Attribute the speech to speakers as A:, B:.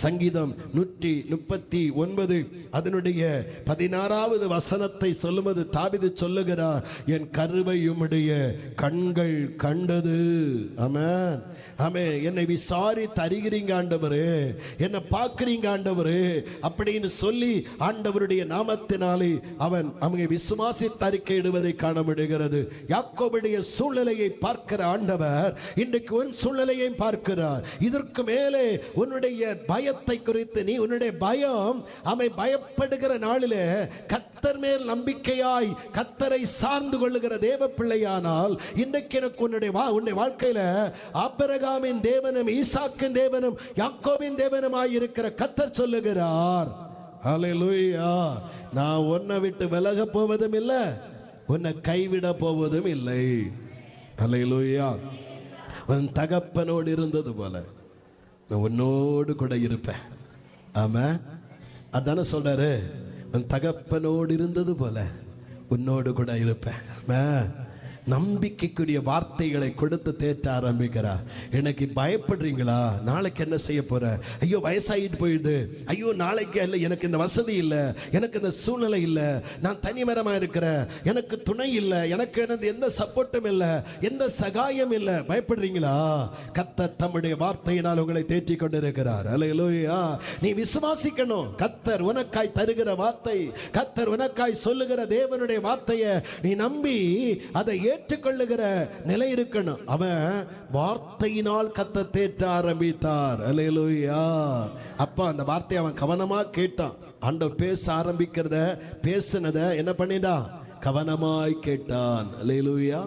A: சங்கீதம் 139 அதனுடைய 16வது வசனத்தை சொல்லுவது தாவீது சொல்லுகிறார், என் கருவை உம்முடைய கண்கள் கண்டது. ஆமென் ஆமென். என்னை விசாரித்து அறிகிறீங்க ஆண்டவரே, என்னை பார்க்கிறீங்க ஆண்டவரே அப்படின்னு சொல்லி ஆண்டவருடைய நாமத்தினாலே அவன் அவங்க விசுவாசித்து அறிக்கையிடுவதை காண முடிகிறது. யாக்கோபுடைய சூழ்நிலையை பார்க்கிற ஆண்டவர் இன்றைக்கு உன் சூழ்நிலையை பார்க்கிறார். இதற்கு மேலே உன்னுடைய பயத்தை குறித்து நீ உன்னுடைய பயம் அவன் பயப்படுகிற நாளிலே கர்த்தர் மேல் நம்பிக்கையாய் கர்த்தரை சார்ந்து கொள்ளுகிற தேவ பிள்ளையானால் இன்றைக்கு எனக்கு உன்னுடைய வாழ்க்கையில ஆபிரகாமின் தேவனும் ஈசாக்கின் தேவனும் யாக்கோபின் தேவனுமாய் இருக்கிற கர்த்தர் சொல்லுகிறார், ஹல்லேலூயா, நான் உன்னை விட்டு விலக போவதும் இல்லை, உன்னை கைவிட போவதும் இல்லை. ஹல்லேலூயா. உன் தகப்பனோடு இருந்தது போல நான் உன்னோடு கூட இருப்பேன். ஆமா, அதான சொல்றாரு, உன் தகப்பனோடு இருந்தது போல உன்னோடு கூட இருப்பேன். ஆமா, நம்பிக்கைக்குரிய வார்த்தைகளை கொடுத்து தேற்ற ஆரம்பிக்கிறார். எனக்கு பயப்படுறீங்களா? நாளைக்கு என்ன செய்ய போற? ஐயோ வயசாகிட்டு போயிடுது, ஐயோ நாளைக்கு இல்லை, எனக்கு இந்த வசதி இல்லை, எனக்கு இந்த சூழ்நிலை இல்லை, நான் தனிமரமா இருக்கிறேன், எனக்கு துணை இல்லை, எனக்கு எந்த சப்போர்ட்டும் இல்லை, எந்த சகாயம் இல்லை. பயப்படுறீங்களா? கர்த்தர் தம்முடைய வார்த்தையினால் உங்களை தேற்றி கொண்டிருக்கிறார். அல்லேலூயா. நீ விசுவாசிக்கணும். கர்த்தர் உனக்காய் தருகிற வார்த்தை, கர்த்தர் உனக்காய் சொல்லுகிற தேவனுடைய வார்த்தையை நீ நம்பி அதை ஏற்றுக்கொள்ளுகிற நிலை இருக்கணும். அவன் வார்த்தையினால் கர்த்தர் தேற்ற ஆரம்பித்தார். அல்லேலூயா. அப்ப அந்த வார்த்தையை அவன் கவனமா கேட்டான். ஆண்டவர் பேச ஆரம்பிக்கிறத பேசுனத என்ன பண்ணிட்டான்? கவனமாய் கேட்டான். அல்லேலூயா.